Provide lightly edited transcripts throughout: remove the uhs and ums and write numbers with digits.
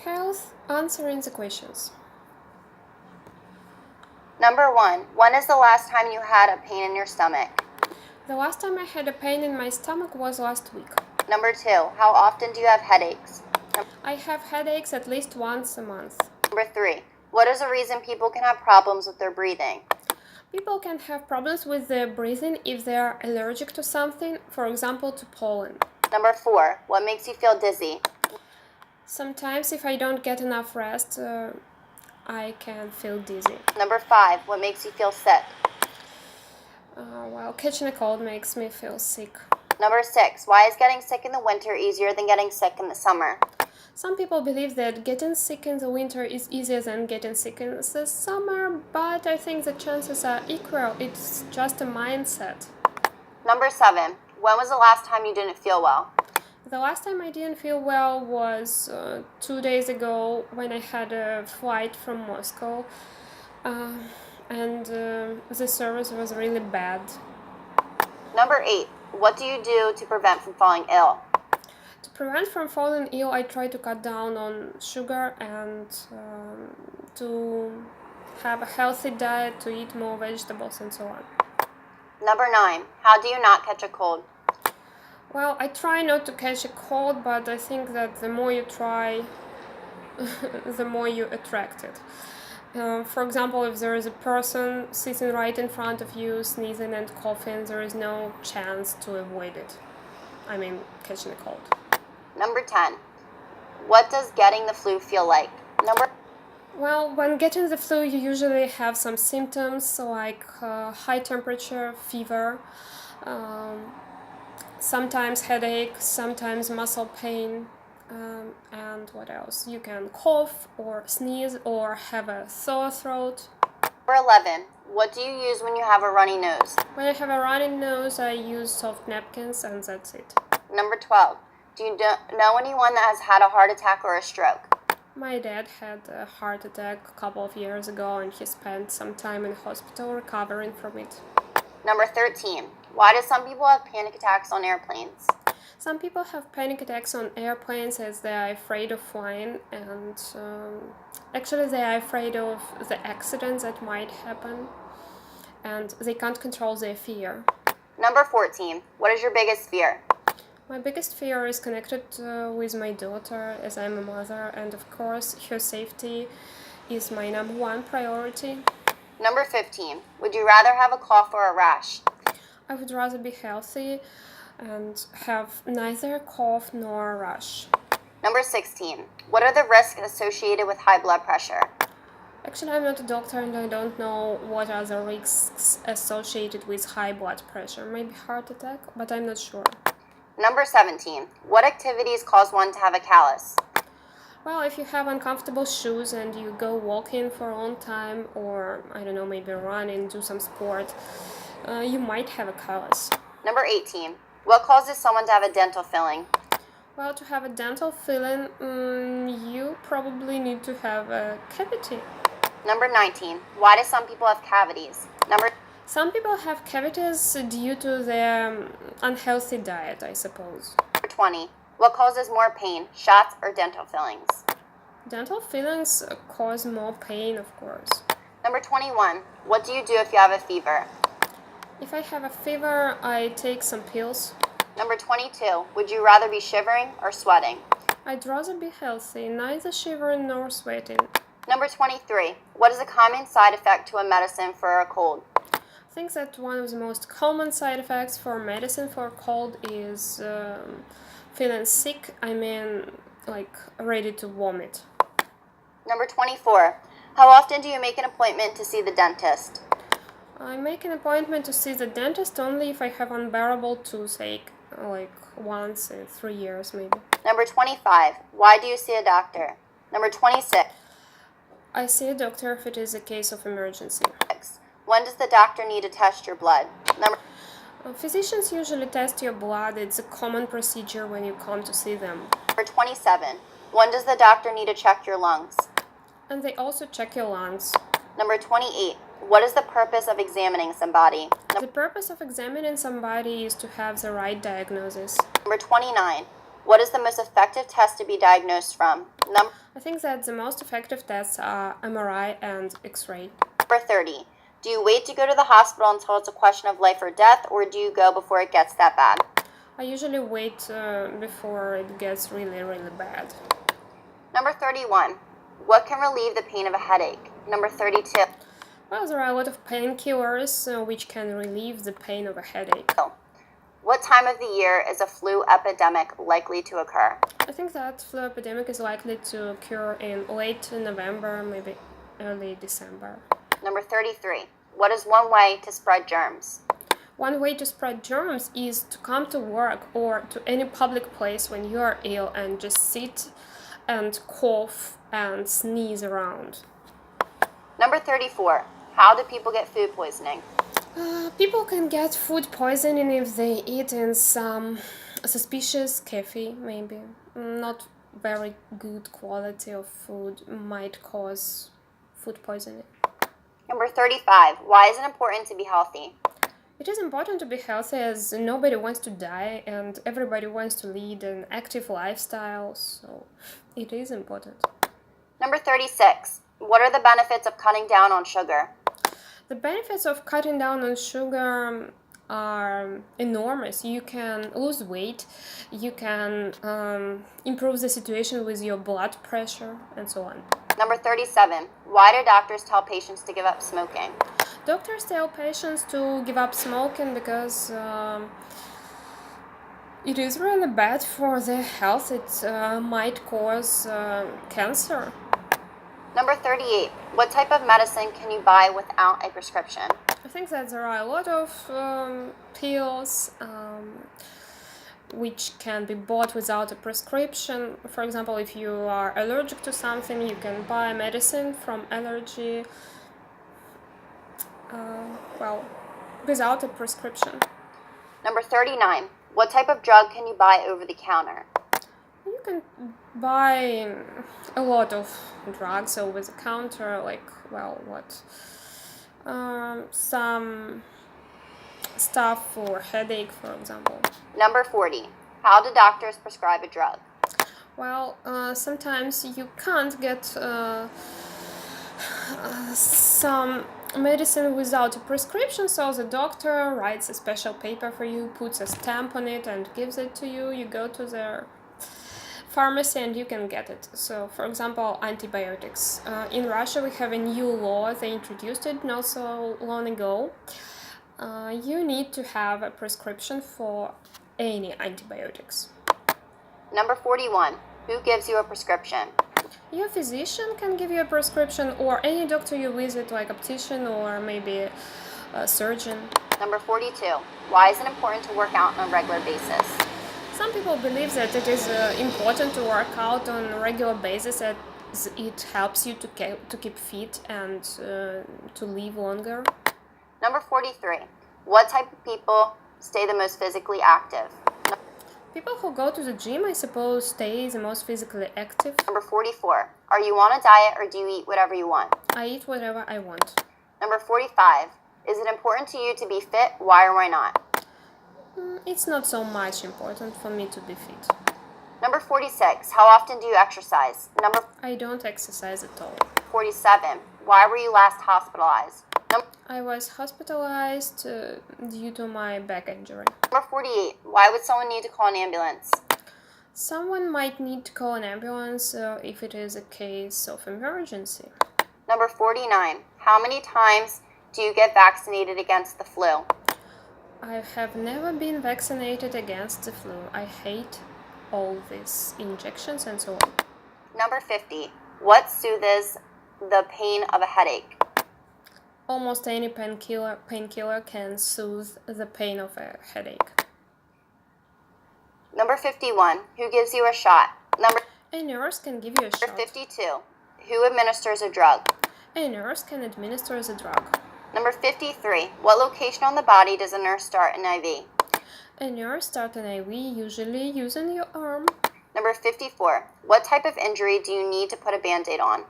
Health, answering the questions. Number 1, when is the last time you had a pain in your stomach? The last time I had a pain in my stomach was last week. Number 2, how often do you have headaches? I have headaches at least once a month. Number 3, what is a reason people can have problems with their breathing? People can have problems with their breathing if they are allergic to something, for example to pollen. Number 4, what makes you feel dizzy? Sometimes if I don't get enough rest, I can feel dizzy. Number 5, what makes you feel sick? Well, catching a cold makes me feel sick. Number 6, why is getting sick in the winter easier than getting sick in the summer? Some people believe that getting sick in the winter is easier than getting sick in the summer, but I think the chances are equal. It's just a mindset. Number 7, when was the last time you didn't feel well? The last time I didn't feel well was 2 days ago when I had a flight from Moscow, and the service was really bad. Number 8, what do you do to prevent from falling ill? To prevent from falling ill, I try to cut down on sugar and to have a healthy diet, to eat more vegetables and so on. Number 9, how do you not catch a cold? Well, I try not to catch a cold, but I think that the more you try, the more you attract it. For example, if there is a person sitting right in front of you, sneezing and coughing, there is no chance to avoid it. I mean, catching a cold. Number 10, what does getting the flu feel like? Well, when getting the flu, you usually have some symptoms like high temperature, fever, sometimes headache, sometimes muscle pain, and what else? You can cough or sneeze or have a sore throat. Number 11, what do you use when you have a runny nose? When I have a runny nose, I use soft napkins and that's it. Number 12, do you know anyone that has had a heart attack or a stroke? My dad had a heart attack a couple of years ago and he spent some time in hospital recovering from it. Number 13, why do some people have panic attacks on airplanes? Some people have panic attacks on airplanes as they are afraid of flying, and actually they are afraid of the accidents that might happen, and they can't control their fear. Number 14, what is your biggest fear? My biggest fear is connected with my daughter, as I'm a mother, and of course her safety is my number one priority. Number 15, would you rather have a cough or a rash? I would rather be healthy and have neither cough nor rash. Number 16, what are the risks associated with high blood pressure? Actually, I'm not a doctor and I don't know what are the risks associated with high blood pressure. Maybe heart attack, but I'm not sure. Number 17, what activities cause one to have a callus? Well, if you have uncomfortable shoes and you go walking for a long time, or I don't know, maybe running, do some sport, you might have a callus. Number 18, what causes someone to have a dental filling? Well, to have a dental filling, you probably need to have a cavity. Number 19, why do some people have cavities? Some people have cavities due to their unhealthy diet, I suppose. Number 20, what causes more pain, shots or dental fillings? Dental fillings cause more pain, of course. Number 21, what do you do if you have a fever? If I have a fever, I take some pills. Number 22, would you rather be shivering or sweating? I'd rather be healthy, neither shivering nor sweating. Number 23, what is a common side effect to a medicine for a cold? I think that one of the most common side effects for medicine for a cold is feeling sick, like ready to vomit. Number 24, how often do you make an appointment to see the dentist? I make an appointment to see the dentist only if I have unbearable toothache, like once in 3 years maybe. Number 25, why do you see a doctor? Number 26, I see a doctor if it is a case of emergency. when does the doctor need to test your blood? Physicians usually test your blood. It's a common procedure when you come to see them. Number 27, when does the doctor need to check your lungs? And they also check your lungs. Number 28, what is the purpose of examining somebody? The purpose of examining somebody is to have the right diagnosis. Number 29, What is the most effective test to be diagnosed from? I think that the most effective tests are MRI and X-ray. Number 30. Do you wait to go to the hospital until it's a question of life or death, or do you go before it gets that bad? I usually wait before it gets really, really bad. Number 31. What can relieve the pain of a headache? Number 32. Well, there are a lot of painkillers which can relieve the pain of a headache. What time of the year is a flu epidemic likely to occur? I think that flu epidemic is likely to occur in late November, maybe early December. Number 33. What is one way to spread germs? One way to spread germs is to come to work or to any public place when you are ill and just sit and cough and sneeze around. Number 34. How do people get food poisoning? People can get food poisoning if they eat in some suspicious cafe, maybe. Not very good quality of food might cause food poisoning. Number 35. Why is it important to be healthy? It is important to be healthy as nobody wants to die and everybody wants to lead an active lifestyle, so it is important. Number 36. What are the benefits of cutting down on sugar? The benefits of cutting down on sugar are enormous. You can lose weight, you can improve the situation with your blood pressure, and so on. Number 37. Why do doctors tell patients to give up smoking? Doctors tell patients to give up smoking because it is really bad for their health. It might cause cancer. Number 38. What type of medicine can you buy without a prescription? I think that there are a lot of pills which can be bought without a prescription. For example, if you are allergic to something, you can buy medicine from allergy, without a prescription. Number 39. What type of drug can you buy over the counter? You can buy a lot of drugs over the counter, like, some stuff for headache, for example. Number 40. How do doctors prescribe a drug? Well, sometimes you can't get some medicine without a prescription, so the doctor writes a special paper for you, puts a stamp on it and gives it to you. You go to the pharmacy and you can get it. So, for example, antibiotics. In Russia we have a new law, they introduced it not so long ago. You need to have a prescription for any antibiotics. Number 41. Who gives you a prescription? Your physician can give you a prescription, or any doctor you visit, like optician or maybe a surgeon. Number 42. Why is it important to work out on a regular basis? Some people believe that it is important to work out on a regular basis, as it helps you to keep fit and to live longer. Number 43. What type of people stay the most physically active? People who go to the gym, I suppose, stay the most physically active. Number 44. Are you on a diet or do you eat whatever you want? I eat whatever I want. Number 45. Is it important to you to be fit? Why or why not? It's not so much important for me to be fit. Number 46. How often do you exercise? Number I don't exercise at all. 47. Why were you last hospitalized? I was hospitalized due to my back injury. Number 48. Why would someone need to call an ambulance? Someone might need to call an ambulance if it is a case of emergency. Number 49. How many times do you get vaccinated against the flu? I have never been vaccinated against the flu. I hate all these injections and so on. Number 50. What soothes the pain of a headache? Almost any painkiller can soothe the pain of a headache. Number 51. Who gives you a shot? A nurse can give you a shot. Number 52. Who administers a drug? A nurse can administer the drug. Number 53. What location on the body does a nurse start an IV? A nurse starts an IV usually using your arm. Number 54. What type of injury do you need to put a Band-Aid on?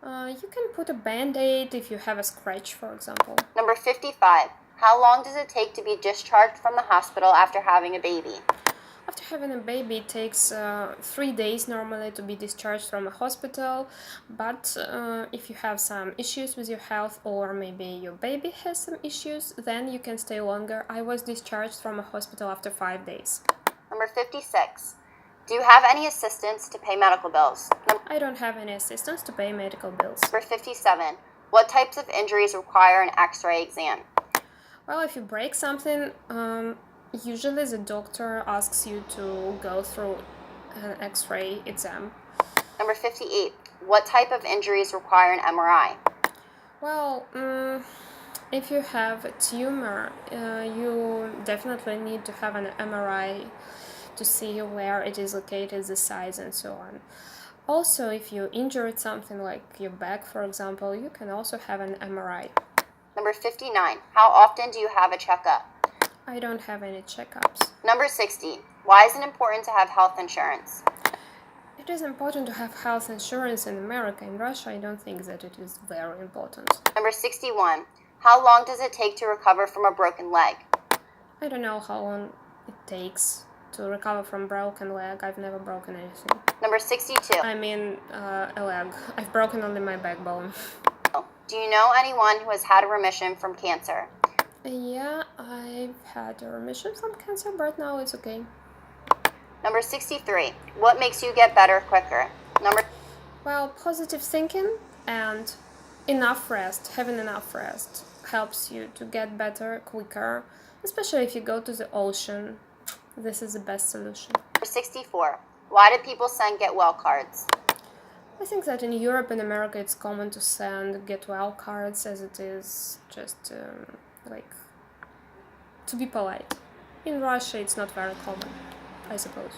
You can put a Band-Aid if you have a scratch, for example. Number 55. How long does it take to be discharged from the hospital after having a baby? After having a baby, it takes 3 days normally to be discharged from a hospital, but if you have some issues with your health or maybe your baby has some issues, then you can stay longer. I was discharged from a hospital after 5 days. Number 56. Do you have any assistance to pay medical bills? I don't have any assistance to pay medical bills. Number 57. What types of injuries require an x-ray exam? Well, if you break something, usually the doctor asks you to go through an x-ray exam. Number 58. What type of injuries require an MRI? Well, if you have a tumor, you definitely need to have an MRI to see where it is located, the size, and so on. Also, if you injured something like your back, for example, you can also have an MRI. Number 59. How often do you have a checkup? I don't have any checkups. Number 60. Why is it important to have health insurance? It is important to have health insurance in America. In Russia, I don't think that it is very important. Number 61. How long does it take to recover from a broken leg? I don't know how long it takes to recover from broken leg. I've never broken anything. Number 62. I mean, a leg. I've broken only my backbone. Do you know anyone who has had a remission from cancer? Yeah, I've had a remission from cancer, but now it's okay. Number 63. What makes you get better quicker? Well, positive thinking and enough rest, having enough rest helps you to get better quicker, especially if you go to the ocean. This is the best solution. Number 64. Why do people send get well cards? I think that in Europe and America it's common to send get well cards, as it is just like to be polite. In Russia it's not very common, I suppose.